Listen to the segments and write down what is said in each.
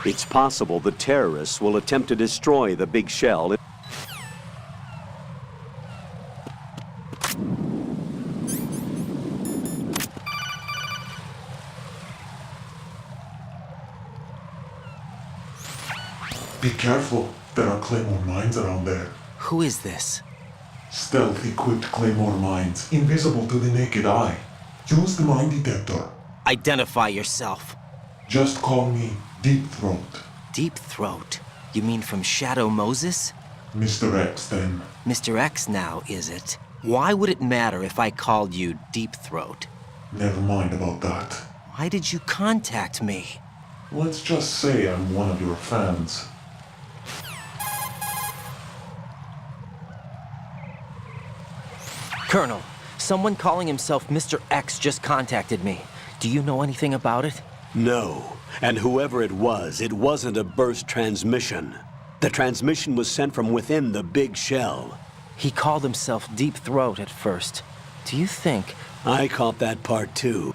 It's possible the terrorists will attempt to destroy the big shell. Be careful. There are Claymore mines around there. Who is this? Stealth-equipped Claymore mines, invisible to the naked eye. Use the mine detector. Identify yourself. Just call me Deep Throat. Deep Throat? You mean from Shadow Moses? Mr. X, then. Mr. X now, is it? Why would it matter if I called you Deep Throat? Never mind about that. Why did you contact me? Let's just say I'm one of your fans. Colonel, someone calling himself Mr. X just contacted me. Do you know anything about it? No. And whoever it wasn't a burst transmission. The transmission was sent from within the big shell. He called himself Deep Throat at first. Do you think... I caught that part too.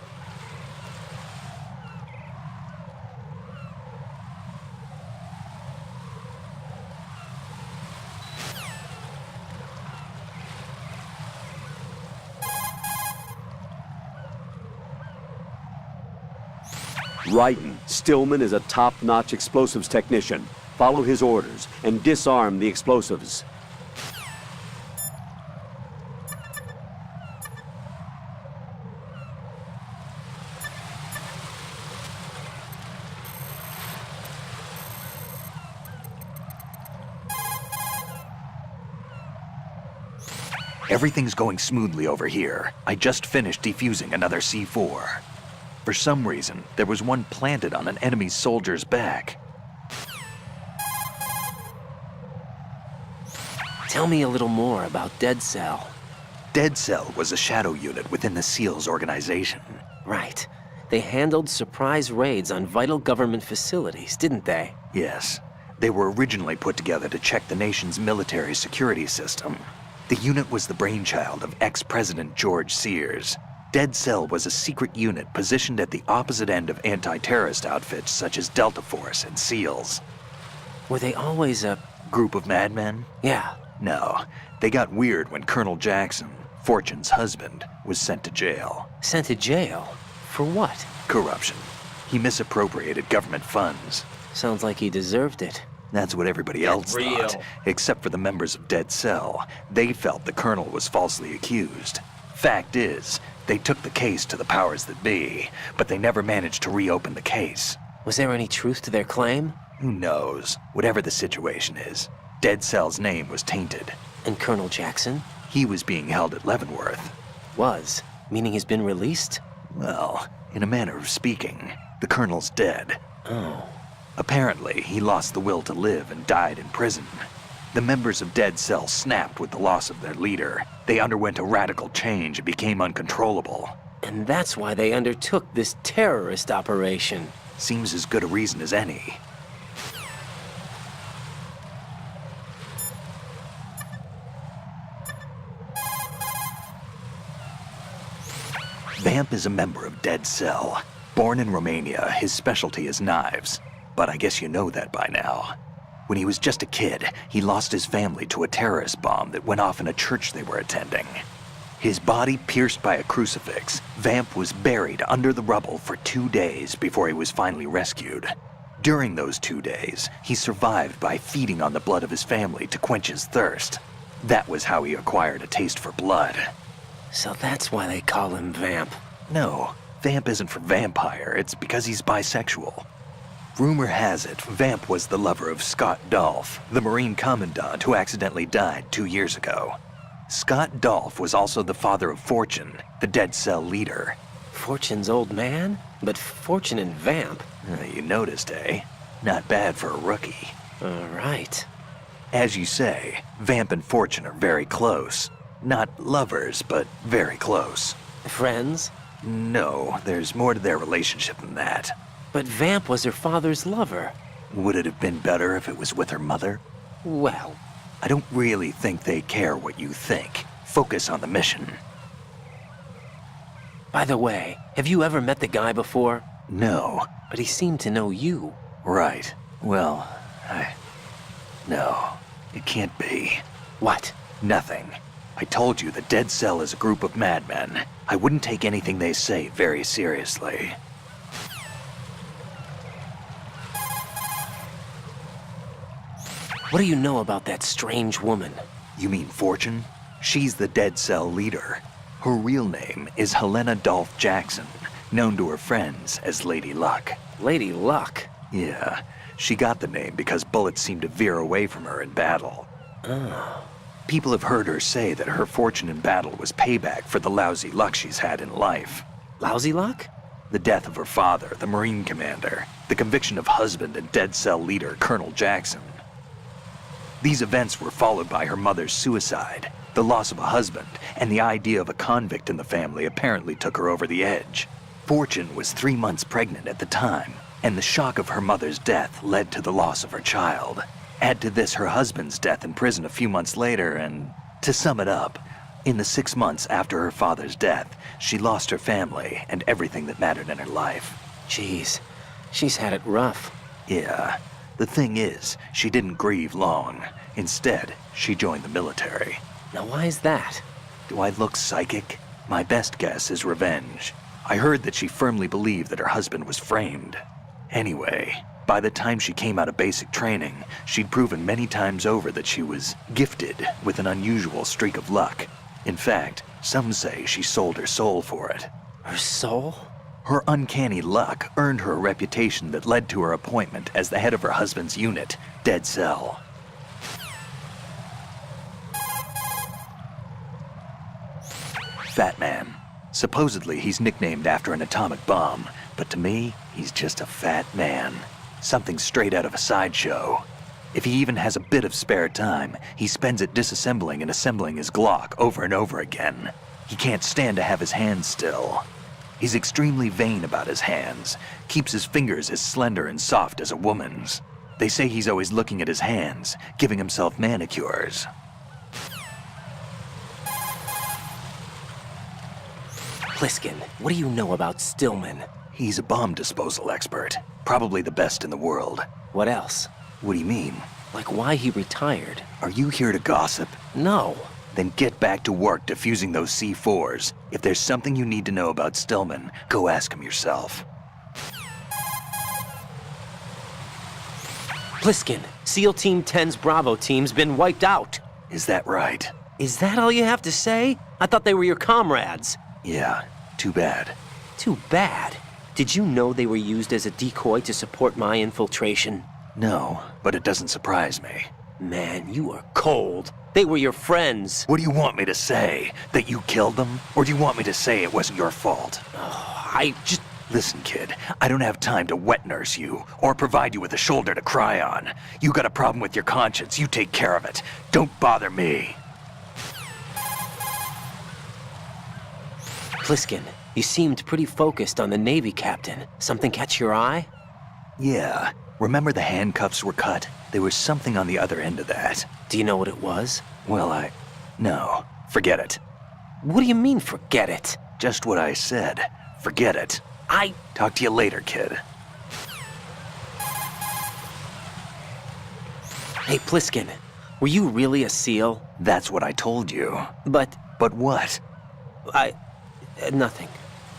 Raiden, Stillman is a top-notch explosives technician. Follow his orders and disarm the explosives. Everything's going smoothly over here. I just finished defusing another C4. For some reason, there was one planted on an enemy soldier's back. Tell me a little more about Dead Cell. Dead Cell was a shadow unit within the SEALs organization. Right. They handled surprise raids on vital government facilities, didn't they? Yes. They were originally put together to check the nation's military security system. The unit was the brainchild of ex-President George Sears. Dead Cell was a secret unit positioned at the opposite end of anti-terrorist outfits such as Delta Force and SEALs. Were they always a... Group of madmen? Yeah. No. They got weird when Colonel Jackson, Fortune's husband, was sent to jail. Sent to jail? For what? Corruption. He misappropriated government funds. Sounds like he deserved it. That's what everybody else thought, except for the members of Dead Cell. They felt the colonel was falsely accused. Fact is, they took the case to the powers that be, but they never managed to reopen the case. Was there any truth to their claim? Who knows? Whatever the situation is, Dead Cell's name was tainted. And Colonel Jackson? He was being held at Leavenworth. Was? Meaning he's been released? Well, in a manner of speaking, the colonel's dead. Oh. Apparently, he lost the will to live and died in prison. The members of Dead Cell snapped with the loss of their leader. They underwent a radical change and became uncontrollable. And that's why they undertook this terrorist operation. Seems as good a reason as any. Vamp is a member of Dead Cell. Born in Romania, his specialty is knives. But I guess you know that by now. When he was just a kid, he lost his family to a terrorist bomb that went off in a church they were attending. His body pierced by a crucifix, Vamp was buried under the rubble for 2 days before he was finally rescued. During those 2 days, he survived by feeding on the blood of his family to quench his thirst. That was how he acquired a taste for blood. So that's why they call him Vamp. No, Vamp isn't for vampire, it's because he's bisexual. Rumor has it, Vamp was the lover of Scott Dolph, the Marine Commandant who accidentally died 2 years ago. Scott Dolph was also the father of Fortune, the Dead Cell leader. Fortune's old man? But Fortune and Vamp? You noticed, eh? Not bad for a rookie. All right. As you say, Vamp and Fortune are very close. Not lovers, but very close. Friends? No, there's more to their relationship than that. But Vamp was her father's lover. Would it have been better if it was with her mother? Well, I don't really think they care what you think. Focus on the mission. by the way, have you ever met the guy before? No. But he seemed to know you. Right. Well, No, it can't be. What? Nothing. I told you the Dead Cell is a group of madmen. I wouldn't take anything they say very seriously. What do you know about that strange woman? You mean Fortune? She's the Dead Cell leader. Her real name is Helena Dolph Jackson, known to her friends as Lady Luck. Lady Luck? Yeah, she got the name because bullets seemed to veer away from her in battle. Oh. People have heard her say that her fortune in battle was payback for the lousy luck she's had in life. Lousy luck? The death of her father, the Marine commander, the conviction of husband and Dead Cell leader Colonel Jackson. These events were followed by her mother's suicide, the loss of a husband, and the idea of a convict in the family apparently took her over the edge. Fortune was 3 months pregnant at the time, and the shock of her mother's death led to the loss of her child. Add to this her husband's death in prison a few months later, and to sum it up, in the 6 months after her father's death, she lost her family and everything that mattered in her life. Jeez, she's had it rough. Yeah. The thing is, she didn't grieve long. Instead, she joined the military. Now why is that? Do I look psychic? My best guess is revenge. I heard that she firmly believed that her husband was framed. Anyway, by the time she came out of basic training, she'd proven many times over that she was gifted with an unusual streak of luck. In fact, some say she sold her soul for it. Her soul? Her uncanny luck earned her a reputation that led to her appointment as the head of her husband's unit, Dead Cell. Fat Man. Supposedly he's nicknamed after an atomic bomb, but to me, he's just a fat man. Something straight out of a sideshow. If he even has a bit of spare time, he spends it disassembling and assembling his Glock over and over again. He can't stand to have his hands still. He's extremely vain about his hands, keeps his fingers as slender and soft as a woman's. They say he's always looking at his hands, giving himself manicures. Pliskin, what do you know about Stillman? He's a bomb disposal expert, probably the best in the world. What else? What do you mean? Like why he retired? Are you here to gossip? No. Then get back to work defusing those C4s. If there's something you need to know about Stillman, go ask him yourself. Pliskin, SEAL Team 10's Bravo team's been wiped out. Is that right? Is that all you have to say? I thought they were your comrades. Yeah, too bad. Too bad. Did you know they were used as a decoy to support my infiltration? No, but it doesn't surprise me. Man, you are cold. They were your friends. What do you want me to say? That you killed them? Or do you want me to say it wasn't your fault? I just... Listen, kid, I don't have time to wet nurse you, or provide you with a shoulder to cry on. You got a problem with your conscience, you take care of it. Don't bother me. Pliskin, you seemed pretty focused on the Navy captain. Something catch your eye? Yeah, remember the handcuffs were cut? There was something on the other end of that. Do you know what it was? Well, no, forget it. What do you mean, forget it? Just what I said. Forget it. Talk to you later, kid. Hey, Pliskin, were you really a SEAL? That's what I told you. But But what? nothing.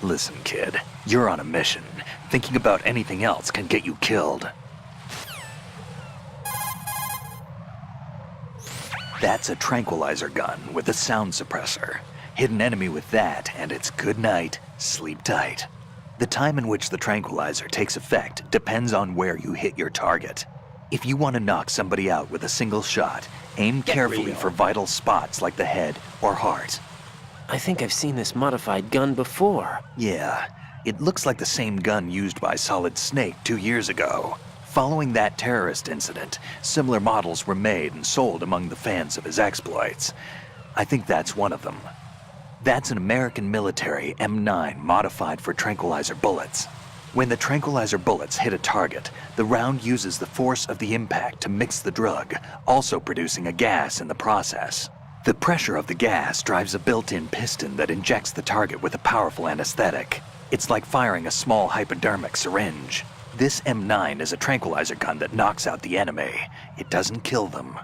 Listen, kid, you're on a mission. Thinking about anything else can get you killed. That's a tranquilizer gun with a sound suppressor. Hit an enemy with that, and it's good night, sleep tight. The time in which the tranquilizer takes effect depends on where you hit your target. If you want to knock somebody out with a single shot, aim carefully real. for vital spots like the head or heart. I think I've seen this modified gun before. Yeah, it looks like the same gun used by Solid Snake 2 years ago. Following that terrorist incident, similar models were made and sold among the fans of his exploits. I think that's one of them. That's an American military M9 modified for tranquilizer bullets. When the tranquilizer bullets hit a target, the round uses the force of the impact to mix the drug, also producing a gas in the process. The pressure of the gas drives a built-in piston that injects the target with a powerful anesthetic. It's like firing a small hypodermic syringe. This M9 is a tranquilizer gun that knocks out the enemy. It doesn't kill them.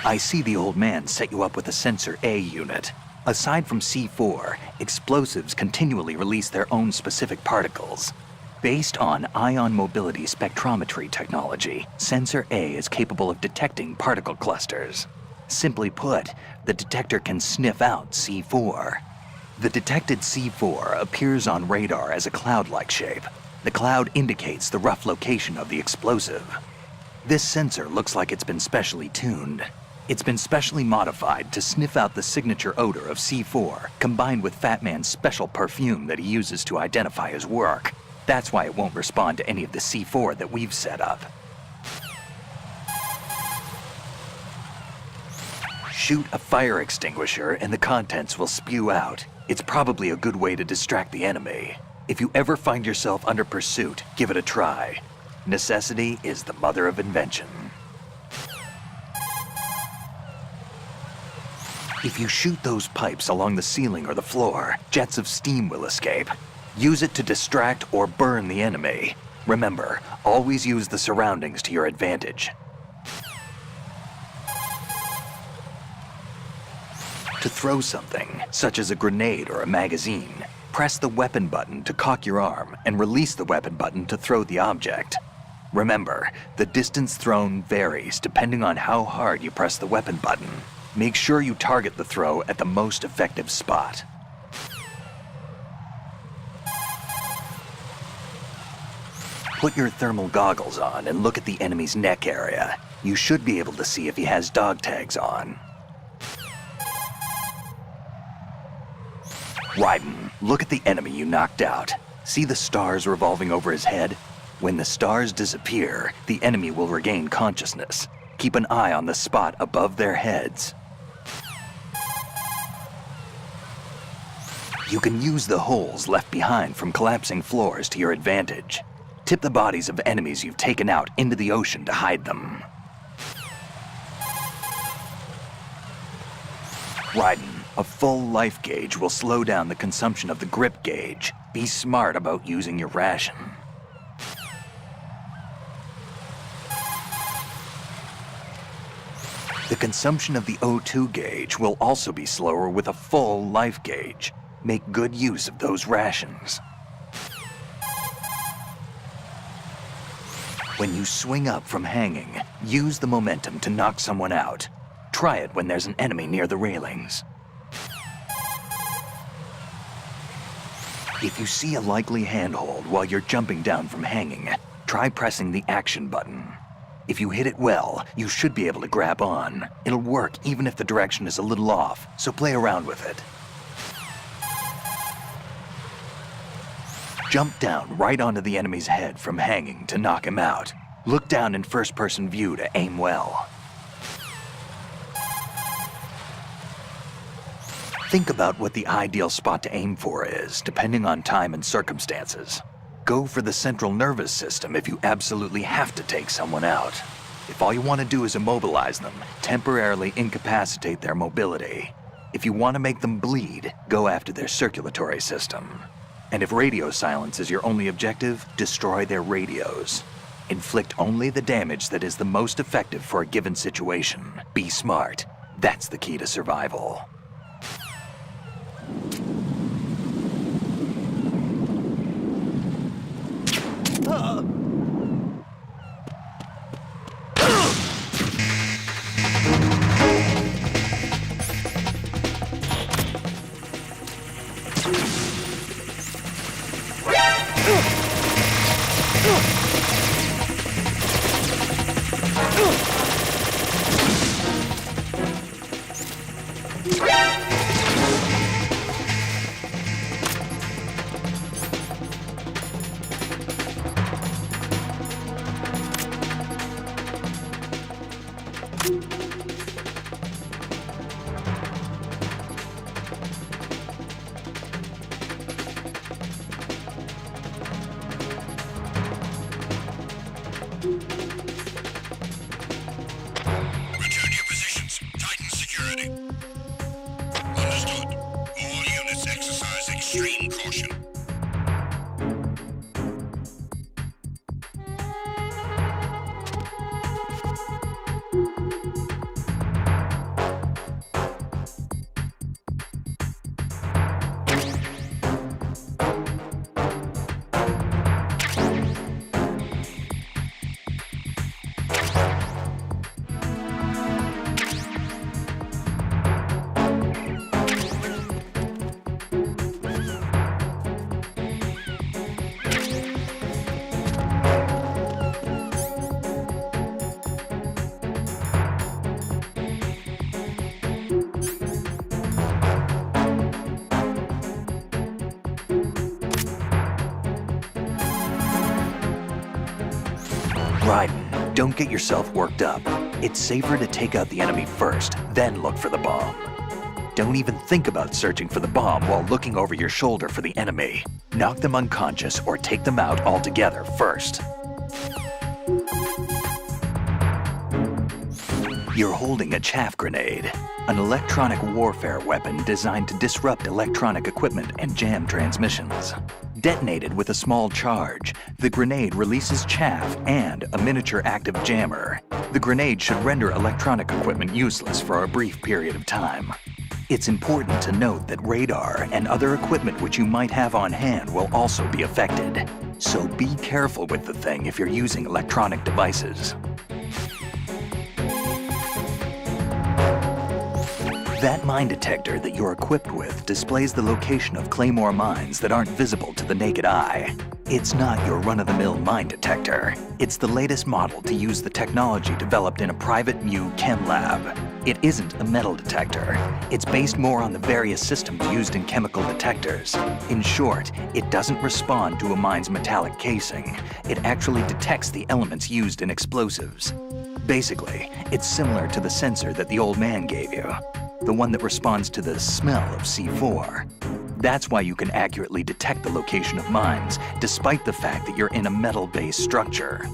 I see the old man set you up with a Sensor A unit. Aside from C4, explosives continually release their own specific particles. Based on ion mobility spectrometry technology, Sensor A is capable of detecting particle clusters. Simply put, the detector can sniff out C4. The detected C4 appears on radar as a cloud-like shape. The cloud indicates the rough location of the explosive. This sensor looks like it's been specially tuned. It's been specially modified to sniff out the signature odor of C4, combined with Fat Man's special perfume that he uses to identify his work. That's why it won't respond to any of the C4 that we've set up. Shoot a fire extinguisher and the contents will spew out. It's probably a good way to distract the enemy. If you ever find yourself under pursuit, give it a try. Necessity is the mother of invention. If you shoot those pipes along the ceiling or the floor, jets of steam will escape. Use it to distract or burn the enemy. Remember, always use the surroundings to your advantage. To throw something, such as a grenade or a magazine, press the weapon button to cock your arm and release the weapon button to throw the object. Remember, the distance thrown varies depending on how hard you press the weapon button. Make sure you target the throw at the most effective spot. Put your thermal goggles on and look at the enemy's neck area. You should be able to see if he has dog tags on. Raiden, look at the enemy you knocked out. See the stars revolving over his head? When the stars disappear, the enemy will regain consciousness. Keep an eye on the spot above their heads. You can use the holes left behind from collapsing floors to your advantage. Tip the bodies of enemies you've taken out into the ocean to hide them. Raiden, a full life gauge will slow down the consumption of the grip gauge. Be smart about using your ration. The consumption of the O2 gauge will also be slower with a full life gauge. Make good use of those rations. When you swing up from hanging, use the momentum to knock someone out. Try it when there's an enemy near the railings. If you see a likely handhold while you're jumping down from hanging, try pressing the action button. If you hit it well, you should be able to grab on. It'll work even if the direction is a little off, so play around with it. Jump down right onto the enemy's head from hanging to knock him out. Look down in first-person view to aim well. Think about what the ideal spot to aim for is, depending on time and circumstances. Go for the central nervous system if you absolutely have to take someone out. If all you want to do is immobilize them, temporarily incapacitate their mobility. If you want to make them bleed, go after their circulatory system. And if radio silence is your only objective, destroy their radios. Inflict only the damage that is the most effective for a given situation. Be smart. That's the key to survival. Return to your positions. Titan security. Understood. All units exercise extreme Raiden, don't get yourself worked up. It's safer to take out the enemy first, then look for the bomb. Don't even think about searching for the bomb while looking over your shoulder for the enemy. Knock them unconscious or take them out altogether first. You're holding a chaff grenade, an electronic warfare weapon designed to disrupt electronic equipment and jam transmissions. Detonated with a small charge, the grenade releases chaff and a miniature active jammer. The grenade should render electronic equipment useless for a brief period of time. It's important to note that radar and other equipment which you might have on hand will also be affected. So be careful with the thing if you're using electronic devices. That mine detector that you're equipped with displays the location of Claymore mines that aren't visible to the naked eye. It's not your run-of-the-mill mine detector. It's the latest model to use the technology developed in a private new chem lab. It isn't a metal detector. It's based more on the various systems used in chemical detectors. In short, it doesn't respond to a mine's metallic casing. It actually detects the elements used in explosives. Basically, it's similar to the sensor that the old man gave you. The one that responds to the smell of C4. That's why you can accurately detect the location of mines, despite the fact that you're in a metal-based structure.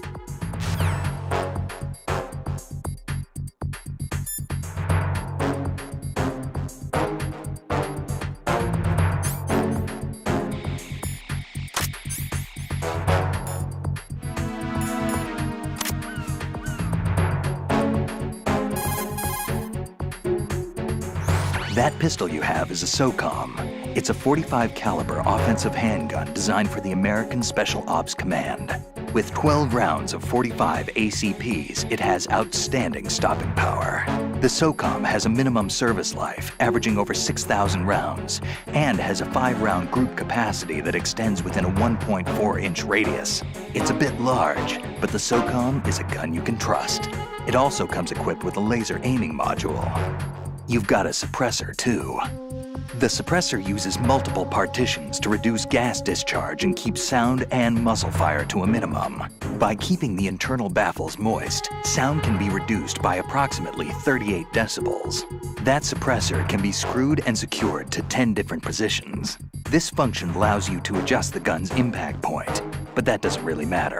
That pistol you have is a SOCOM. It's a .45 caliber offensive handgun designed for the American Special Ops Command. With 12 rounds of .45 ACPs, it has outstanding stopping power. The SOCOM has a minimum service life, averaging over 6,000 rounds, and has a 5-round group capacity that extends within a 1.4-inch radius. It's a bit large, but the SOCOM is a gun you can trust. It also comes equipped with a laser aiming module. You've got a suppressor, too. The suppressor uses multiple partitions to reduce gas discharge and keep sound and muzzle fire to a minimum. By keeping the internal baffles moist, sound can be reduced by approximately 38 decibels. That suppressor can be screwed and secured to 10 different positions. This function allows you to adjust the gun's impact point, but that doesn't really matter.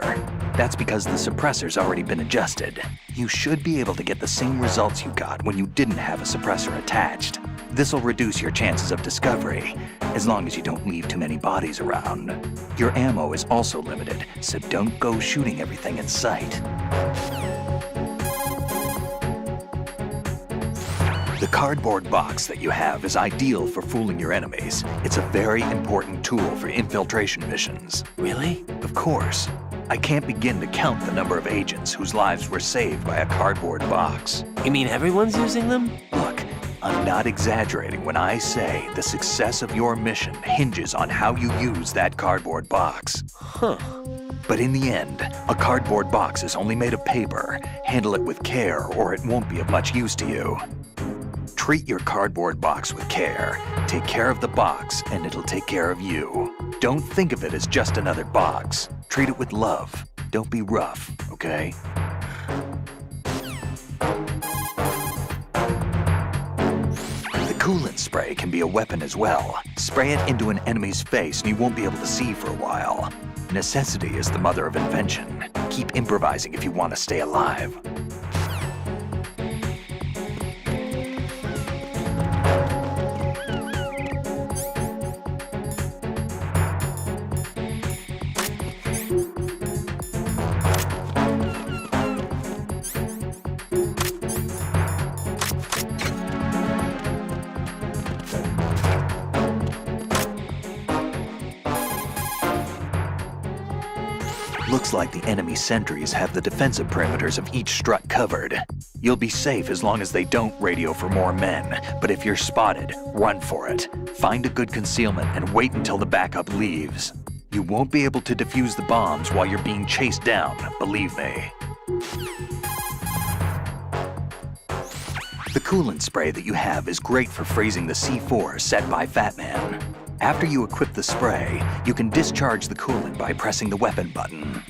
That's because the suppressor's already been adjusted. You should be able to get the same results you got when you didn't have a suppressor attached. This'll reduce your chances of discovery, as long as you don't leave too many bodies around. Your ammo is also limited, so don't go shooting everything in sight. The cardboard box that you have is ideal for fooling your enemies. It's a very important tool for infiltration missions. Really? Of course. I can't begin to count the number of agents whose lives were saved by a cardboard box. You mean everyone's using them? Look, I'm not exaggerating when I say the success of your mission hinges on how you use that cardboard box. Huh. But in the end, a cardboard box is only made of paper. Handle it with care or it won't be of much use to you. Treat your cardboard box with care. Take care of the box and it'll take care of you. Don't think of it as just another box. Treat it with love. Don't be rough, okay? The coolant spray can be a weapon as well. Spray it into an enemy's face and you won't be able to see for a while. Necessity is the mother of invention. Keep improvising if you want to stay alive. Looks like the enemy sentries have the defensive perimeters of each strut covered. You'll be safe as long as they don't radio for more men, but if you're spotted, run for it. Find a good concealment and wait until the backup leaves. You won't be able to defuse the bombs while you're being chased down, believe me. The coolant spray that you have is great for freezing the C4 set by Fat Man. After you equip the spray, you can discharge the coolant by pressing the weapon button.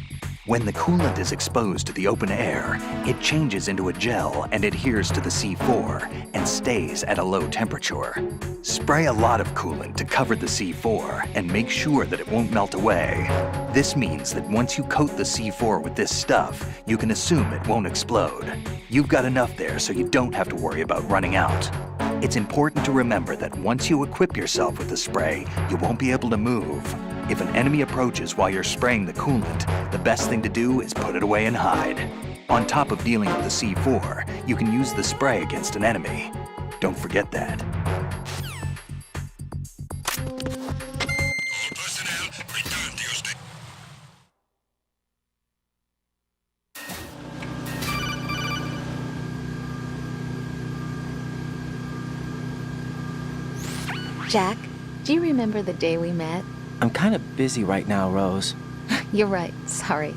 When the coolant is exposed to the open air, it changes into a gel and adheres to the C4 and stays at a low temperature. Spray a lot of coolant to cover the C4 and make sure that it won't melt away. This means that once you coat the C4 with this stuff, you can assume it won't explode. You've got enough there so you don't have to worry about running out. It's important to remember that once you equip yourself with the spray, you won't be able to move. If an enemy approaches while you're spraying the coolant, the best thing to do is put it away and hide. On top of dealing with the C4, you can use the spray against an enemy. Don't forget that. All personnel, return to your station. Jack, do you remember the day we met? I'm kind of busy right now, Rose. You're right, sorry.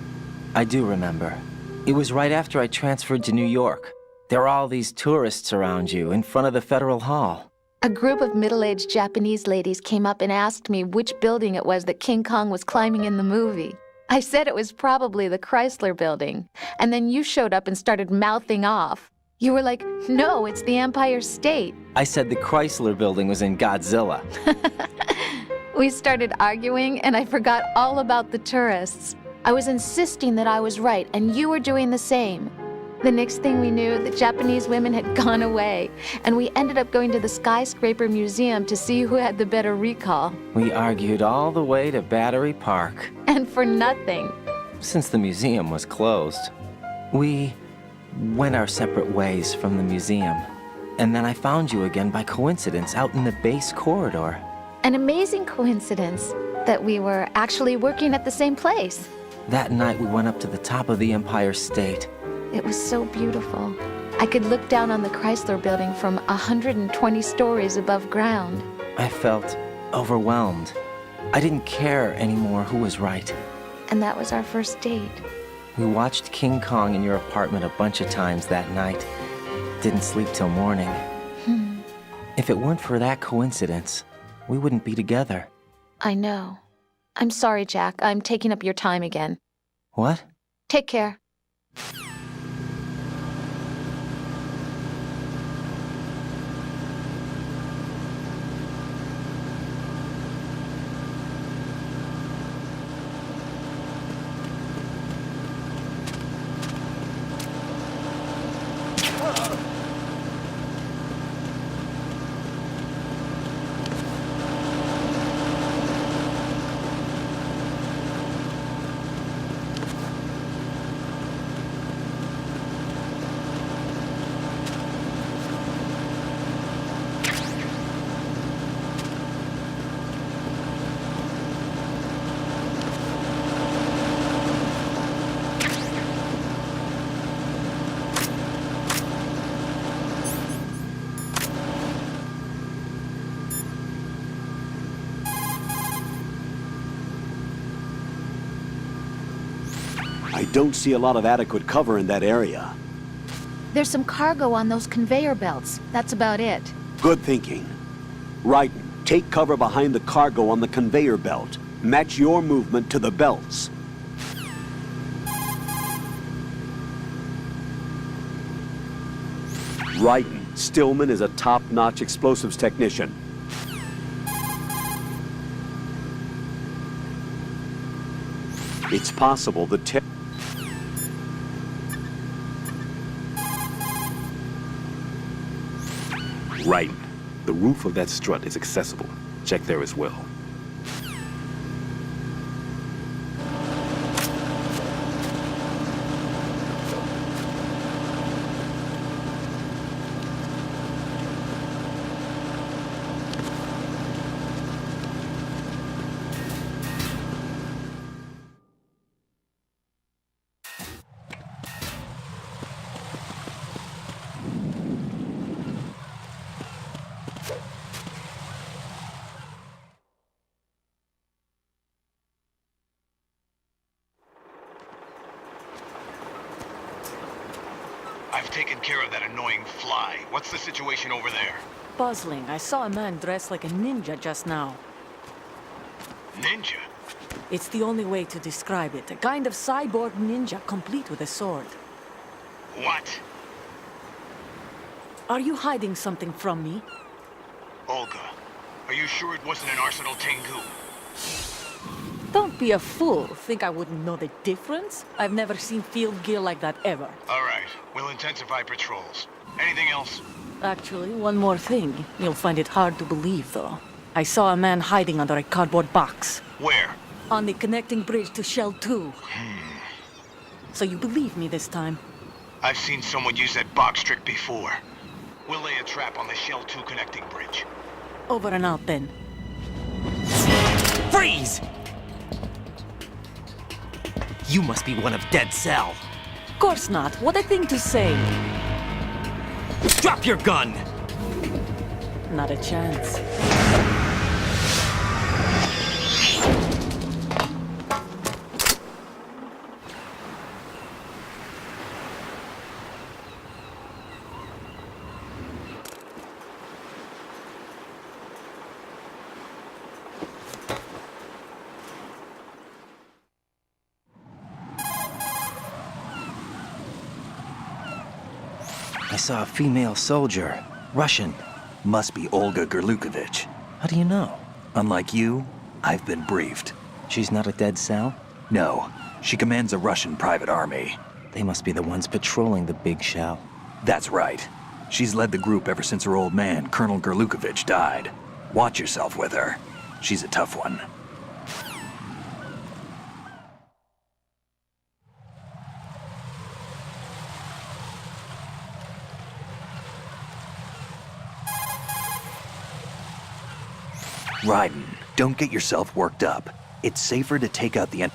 I do remember. It was right after I transferred to New York. There were all these tourists around you in front of the Federal Hall. A group of middle-aged Japanese ladies came up and asked me which building it was that King Kong was climbing in the movie. I said it was probably the Chrysler Building, and then you showed up and started mouthing off. You were like, no, it's the Empire State. I said the Chrysler Building was in Godzilla. We started arguing, and I forgot all about the tourists. I was insisting that I was right, and you were doing the same. The next thing we knew, the Japanese women had gone away, and we ended up going to the Skyscraper Museum to see who had the better recall. We argued all the way to Battery Park. And for nothing. Since the museum was closed, we went our separate ways from the museum. And then I found you again by coincidence out in the base corridor. An amazing coincidence that we were actually working at the same place. That night we went up to the top of the Empire State. It was so beautiful. I could look down on the Chrysler Building from 120 stories above ground. I felt overwhelmed. I didn't care anymore who was right. And that was our first date. We watched King Kong in your apartment a bunch of times that night. Didn't sleep till morning. If it weren't for that coincidence, we wouldn't be together. I know. I'm sorry, Jack. I'm taking up your time again. What? Take care. I don't see a lot of adequate cover in that area. There's some cargo on those conveyor belts. That's about it. Good thinking. Right, take cover behind the cargo on the conveyor belt. Match your movement to the belts. Raiden, Stillman is a top-notch explosives technician. It's possible the Right. The roof of that strut is accessible. Check there as well. I've taken care of that annoying fly. What's the situation over there? Puzzling. I saw a man dressed like a ninja just now. Ninja? It's the only way to describe it. A kind of cyborg ninja complete with a sword. What? Are you hiding something from me? Olga, are you sure it wasn't an Arsenal Tengu? Don't be a fool. Think I wouldn't know the difference? I've never seen field gear like that ever. All right, we'll intensify patrols. Anything else? Actually, one more thing. You'll find it hard to believe, though. I saw a man hiding under a cardboard box. Where? On the connecting bridge to Shell 2. So you believe me this time? I've seen someone use that box trick before. We'll lay a trap on the Shell 2 connecting bridge. Over and out, then. Freeze! You must be one of Dead Cell. Of course not. What a thing to say. Drop your gun! Not a chance. I saw a female soldier. Russian. Must be Olga Gerlukovich. How do you know? Unlike you, I've been briefed. She's not a Dead Cell? No, she commands a Russian private army. They must be the ones patrolling the Big Shell. That's right. She's led the group ever since her old man, Colonel Gerlukovich, died. Watch yourself with her. She's a tough one. Raiden, don't get yourself worked up. It's safer to take out the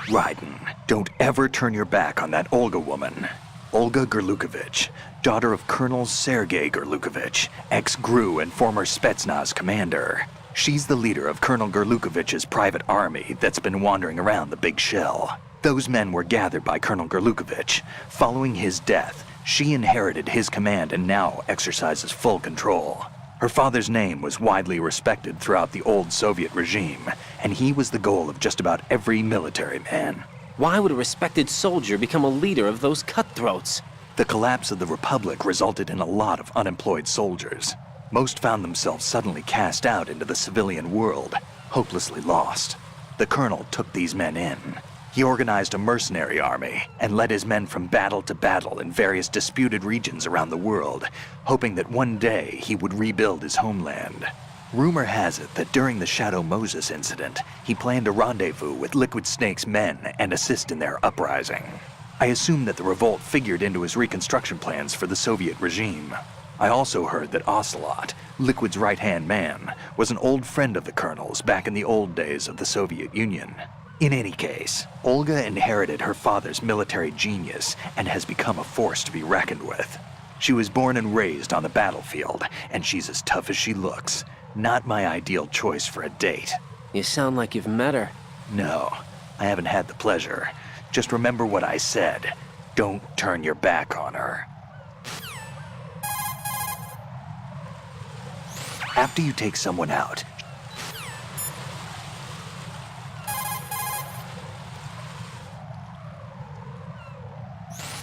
Raiden, don't ever turn your back on that Olga woman. Olga Gerlukovich, daughter of Colonel Sergei Gerlukovich, ex-GRU and former Spetsnaz commander. She's the leader of Colonel Gerlukovich's private army that's been wandering around the Big Shell. Those men were gathered by Colonel Gerlukovich. Following his death, she inherited his command and now exercises full control. Her father's name was widely respected throughout the old Soviet regime, and he was the goal of just about every military man. Why would a respected soldier become a leader of those cutthroats? The collapse of the Republic resulted in a lot of unemployed soldiers. Most found themselves suddenly cast out into the civilian world, hopelessly lost. The colonel took these men in. He organized a mercenary army and led his men from battle to battle in various disputed regions around the world, hoping that one day he would rebuild his homeland. Rumor has it that during the Shadow Moses incident, he planned a rendezvous with Liquid Snake's men and assist in their uprising. I assume that the revolt figured into his reconstruction plans for the Soviet regime. I also heard that Ocelot, Liquid's right-hand man, was an old friend of the colonel's back in the old days of the Soviet Union. In any case, Olga inherited her father's military genius and has become a force to be reckoned with. She was born and raised on the battlefield, and she's as tough as she looks. Not my ideal choice for a date. You sound like you've met her. No, I haven't had the pleasure. Just remember what I said. Don't turn your back on her. After you take someone out,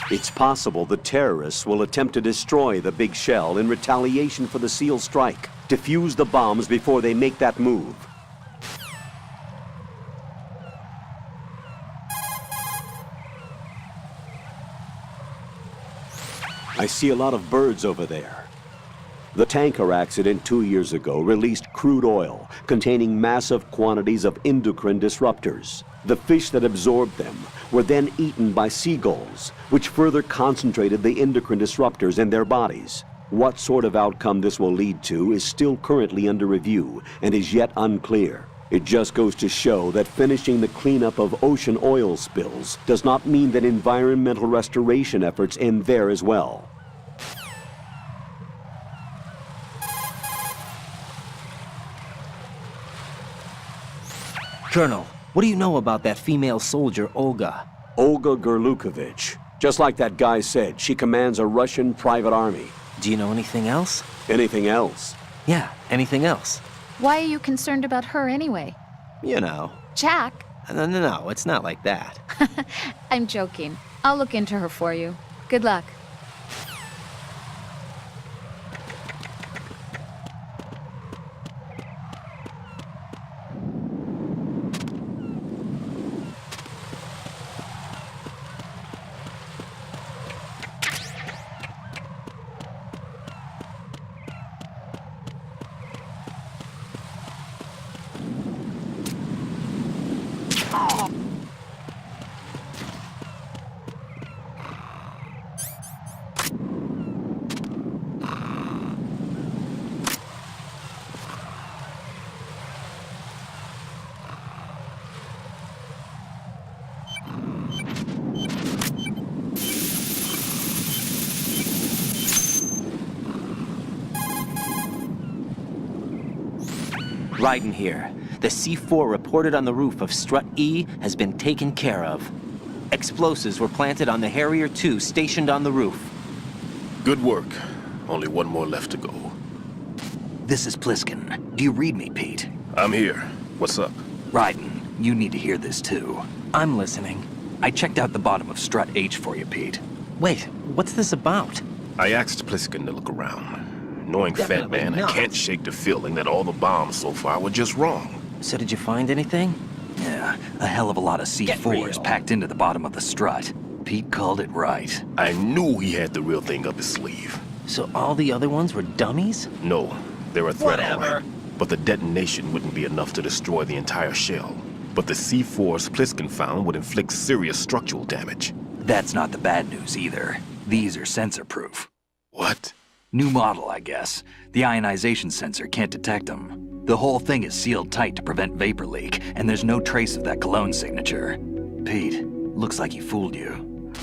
It's possible the terrorists will attempt to destroy the Big Shell in retaliation for the SEAL strike. Defuse the bombs before they make that move. I see a lot of birds over there. The tanker accident 2 years ago released crude oil containing massive quantities of endocrine disruptors. The fish that absorbed them were then eaten by seagulls, which further concentrated the endocrine disruptors in their bodies. What sort of outcome this will lead to is still currently under review and is yet unclear. It just goes to show that finishing the cleanup of ocean oil spills does not mean that environmental restoration efforts end there as well. Colonel, what do you know about that female soldier, Olga? Olga Gerlukovich. Just like that guy said, she commands a Russian private army. Do you know anything else? Anything else? Yeah, anything else? Why are you concerned about her anyway? You know. Jack? No, it's not like that. I'm joking. I'll look into her for you. Good luck. Raiden here. The C4 reported on the roof of Strut E has been taken care of. Explosives were planted on the Harrier 2 stationed on the roof. Good work. Only one more left to go. This is Pliskin. Do you read me, Pete? I'm here. What's up? Raiden, you need to hear this too. I'm listening. I checked out the bottom of Strut H for you, Pete. Wait, what's this about? I asked Pliskin to look around. Knowing Fat Definitely Man, I not. can't shake the feeling that all the bombs so far were just wrong. So did you find anything? Yeah, a hell of a lot of Get C4s real. packed into the bottom of the strut. Pete called it right. I knew he had the real thing up his sleeve. So all the other ones were dummies? No, they're a threat, all Whatever. right. But the detonation wouldn't be enough to destroy the entire shell. But the C4s Pliskin found would inflict serious structural damage. That's not the bad news either. These are sensor-proof. What? New model, I guess. The ionization sensor can't detect them. The whole thing is sealed tight to prevent vapor leak, and there's no trace of that cologne signature. Pete, looks like he fooled you.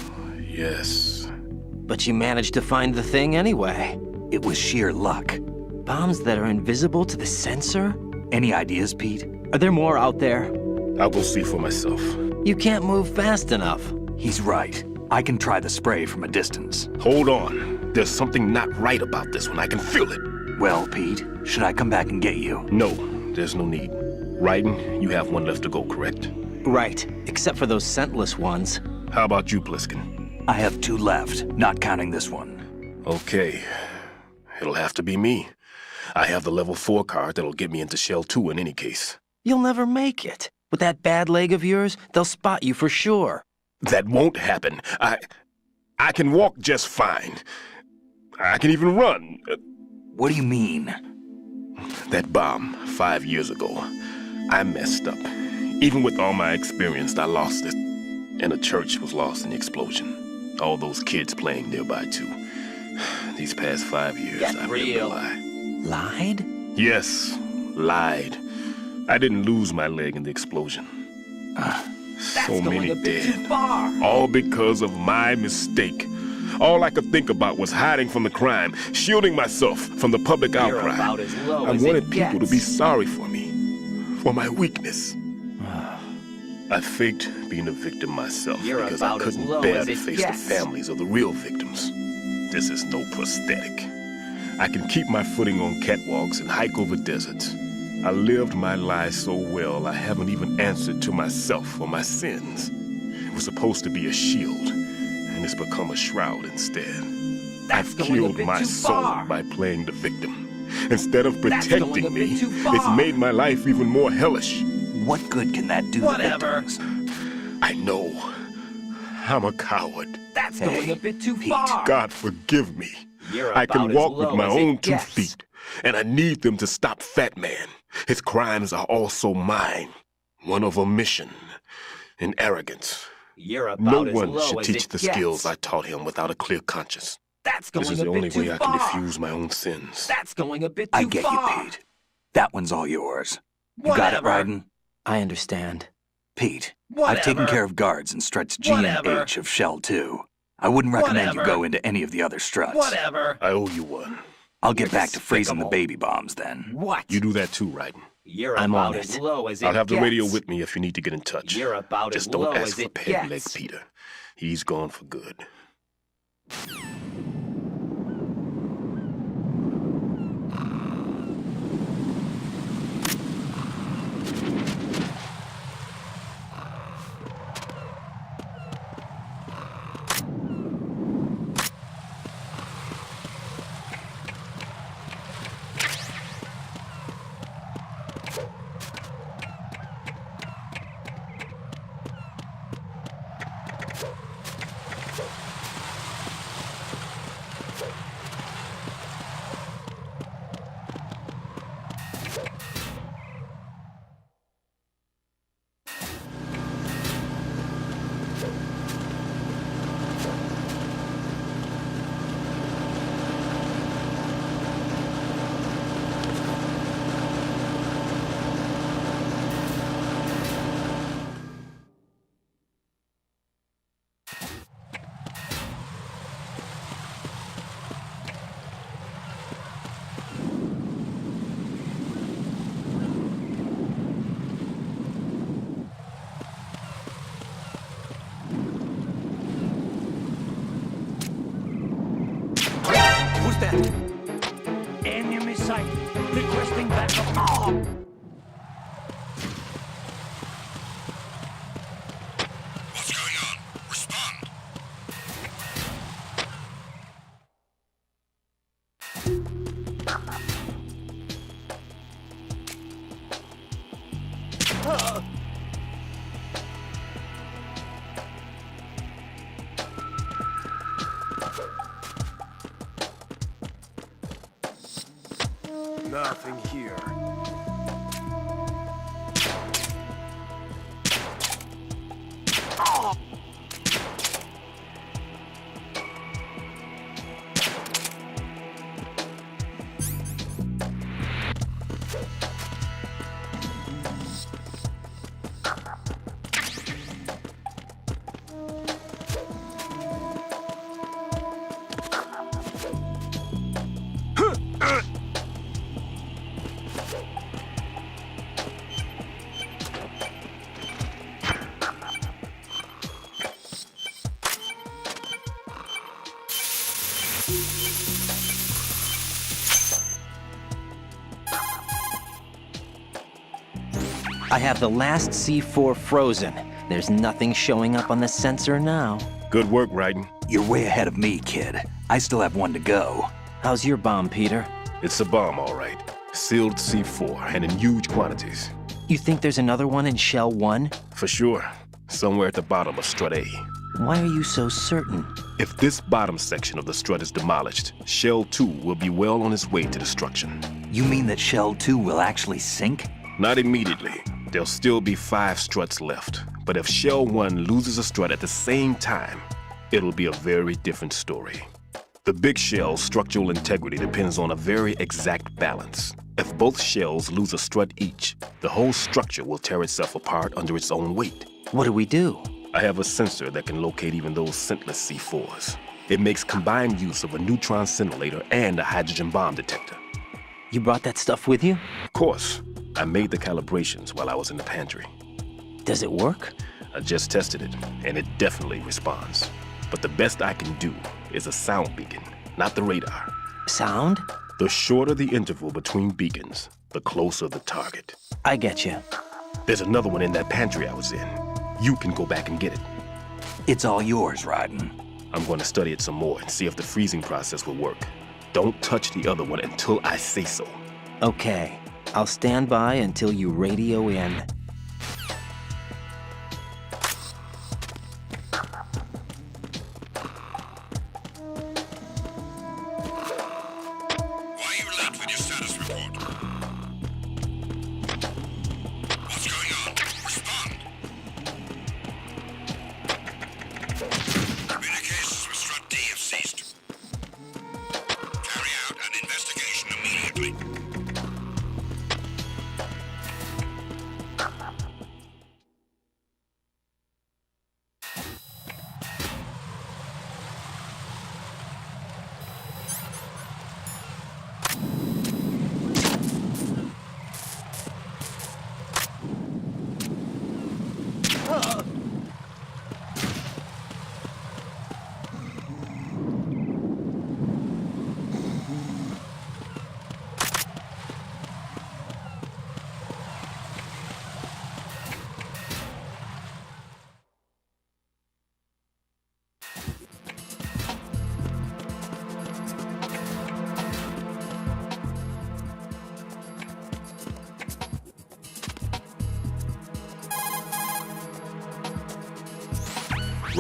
Yes. But you managed to find the thing anyway. It was sheer luck. Bombs that are invisible to the sensor? Any ideas, Pete? Are there more out there? I'll go see for myself. You can't move fast enough. He's right. I can try the spray from a distance. Hold on. There's something not right about this one. I can feel it. Well, Pete, should I come back and get you? No, there's no need. Raiden, you have one left to go, correct? Right, except for those scentless ones. How about you, Pliskin? I have 2 left, not counting this one. Okay. It'll have to be me. I have the level 4 card that'll get me into Shell 2 in any case. You'll never make it. With that bad leg of yours, they'll spot you for sure. That won't happen. I can walk just fine. I can even run. What do you mean? That bomb 5 years ago, I messed up. Even with all my experience, I lost it. And the church was lost in the explosion. All those kids playing nearby, too. These past 5 years, Get I've real. lived a lie. Lied? Yes, lied. I didn't lose my leg in the explosion. So many dead. All because of my mistake. All I could think about was hiding from the crime, shielding myself from the public You're outcry. about as low I as wanted it people to gets. be sorry for me, for my weakness. I faked being a victim myself You're because I about as couldn't low bear as to it face the gets. families of the real victims. This is no prosthetic. I can keep my footing on catwalks and hike over deserts. I lived my life so well, I haven't even answered to myself for my sins. It was supposed to be a shield, and it's become a shroud instead. That's I've going a killed bit my too soul far. by playing the victim. Instead of That's going a protecting bit me, too it's far. made my life even more hellish. What good can that do Whatever. the victims? I know. I'm a coward. That's Hey, going a bit too Pete. far. God forgive me. You're I can about as walk with low my as it own 2 gets. feet, and I need them to stop Fat Man. His crimes are also mine. One of omission and arrogance. You're about No as one low should as teach it the gets. skills I taught him without a clear conscience. That's going This is a the bit only too way I far. can diffuse my own sins. That's going a bit too I get far. you, Pete. That one's all yours. You got it, Whatever. Raiden? I understand. Pete, Whatever. I've taken care of guards in struts G Whatever. and H of Shell 2. I wouldn't recommend you Whatever. go into any of the other struts. Whatever. I owe you one. I'll get back to freezing the Despicable. baby bombs then. What? You do that too, Raiden. You're I'm about on as it. Low as I'll have the radio with me if you need to get in touch. You're about Just as don't low ask as for it Peg Leg gets. Peter. He's gone for good. Who's that? Enemy sight. Requesting backup. Oh! What's going on? Respond. Nothing here. I have the last C4 frozen. There's nothing showing up on the sensor now. Good work, Raiden. You're way ahead of me, kid. I still have one to go. How's your bomb, Peter? It's a bomb, all right. Sealed C4, and in huge quantities. You think there's another one in Shell 1? For sure. Somewhere at the bottom of Strut A. Why are you so certain? If this bottom section of the strut is demolished, Shell 2 will be well on its way to destruction. You mean that Shell 2 will actually sink? Not immediately. There'll still be 5 struts left. But if Shell 1 loses a strut at the same time, it'll be a very different story. The big shell's structural integrity depends on a very exact balance. If both shells lose a strut each, the whole structure will tear itself apart under its own weight. What do we do? I have a sensor that can locate even those scentless C4s. It makes combined use of a neutron scintillator and a hydrogen bomb detector. You brought that stuff with you? Of course. I made the calibrations while I was in the pantry. Does it work? I just tested it, and it definitely responds. But the best I can do is a sound beacon, not the radar. Sound? The shorter the interval between beacons, the closer the target. I get you. There's another one in that pantry I was in. You can go back and get it. It's all yours, Raiden. I'm going to study it some more and see if the freezing process will work. Don't touch the other one until I say so. Okay. I'll stand by until you radio in. Why are you late with your status report? What's going on? Respond. Communications with Strut D have ceased. Carry out an investigation immediately.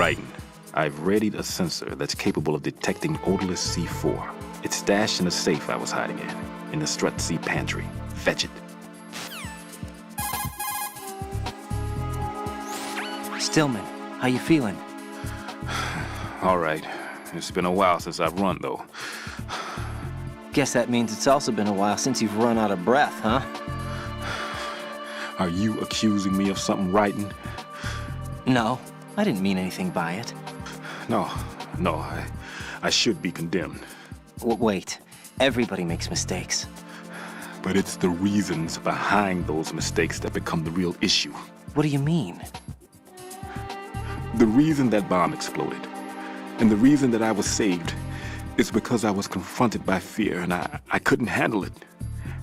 Raiden, I've readied a sensor that's capable of detecting odorless C4. It's stashed in a safe I was hiding in the Strut C pantry. Fetch it. Stillman, how you feeling? All right. It's been a while since I've run, though. Guess that means it's also been a while since you've run out of breath, huh? Are you accusing me of something, Raiden? No, I didn't mean anything by it. No, I should be condemned. Wait, everybody makes mistakes. But it's the reasons behind those mistakes that become the real issue. What do you mean? The reason that bomb exploded, and the reason that I was saved, is because I was confronted by fear and I couldn't handle it.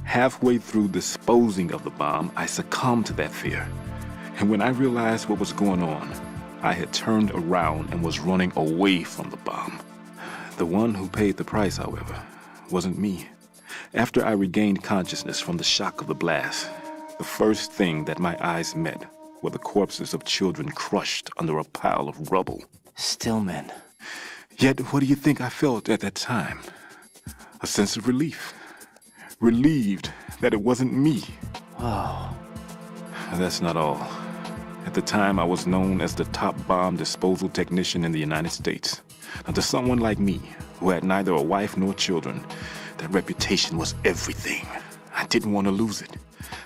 Halfway through disposing of the bomb, I succumbed to that fear. And when I realized what was going on, I had turned around and was running away from the bomb. The one who paid the price, however, wasn't me. After I regained consciousness from the shock of the blast, the first thing that my eyes met were the corpses of children crushed under a pile of rubble. Stillman. Yet, what do you think I felt at that time? A sense of relief. Relieved that it wasn't me. Oh. That's not all. At the time, I was known as the top bomb disposal technician in the United States. Now, to someone like me, who had neither a wife nor children, that reputation was everything. I didn't want to lose it.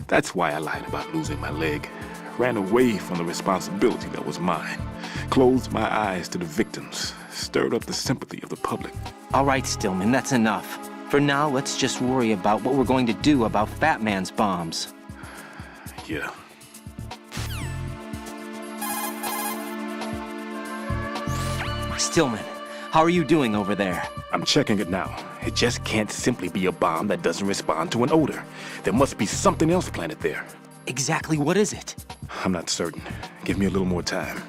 That's why I lied about losing my leg. Ran away from the responsibility that was mine. Closed my eyes to the victims. Stirred up the sympathy of the public. All right, Stillman, that's enough. For now, let's just worry about what we're going to do about Fat Man's bombs. Yeah. Stillman, how are you doing over there? I'm checking it now. It just can't simply be a bomb that doesn't respond to an odor. There must be something else planted there. Exactly what is it? I'm not certain. Give me a little more time.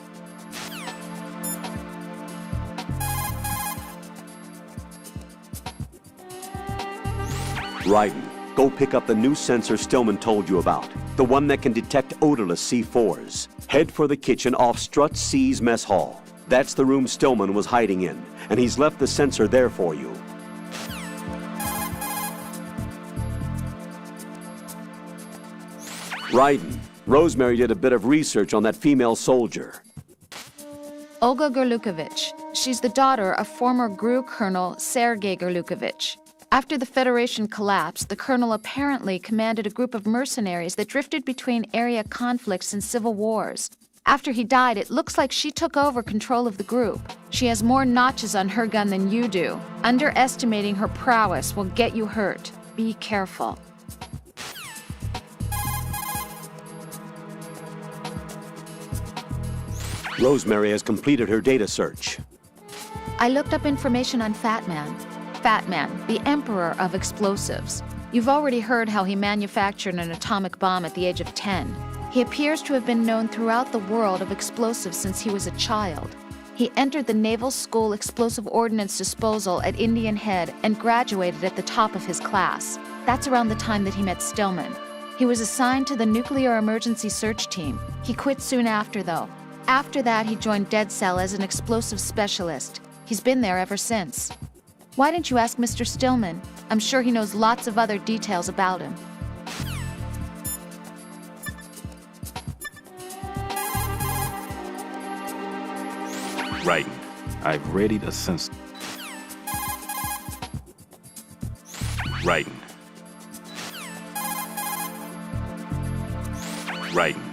Raiden, go pick up the new sensor Stillman told you about. The one that can detect odorless C4s. Head for the kitchen off Strut C's mess hall. That's the room Stillman was hiding in, and he's left the sensor there for you. Raiden, Rosemary did a bit of research on that female soldier. Olga Gorlukovich. She's the daughter of former GRU Colonel Sergei Gorlukovich. After the Federation collapsed, the colonel apparently commanded a group of mercenaries that drifted between area conflicts and civil wars. After he died, it looks like she took over control of the group. She has more notches on her gun than you do. Underestimating her prowess will get you hurt. Be careful. Rosemary has completed her data search. I looked up information on Fat Man. Fat Man, the emperor of explosives. You've already heard how he manufactured an atomic bomb at the age of 10. He appears to have been known throughout the world of explosives since he was a child. He entered the Naval School Explosive Ordnance Disposal at Indian Head and graduated at the top of his class. That's around the time that he met Stillman. He was assigned to the Nuclear Emergency Search Team. He quit soon after, though. After that, he joined Dead Cell as an explosive specialist. He's been there ever since. Why didn't you ask Mr. Stillman? I'm sure he knows lots of other details about him. Raiden, I've readied a sensor. Raiden. Raiden,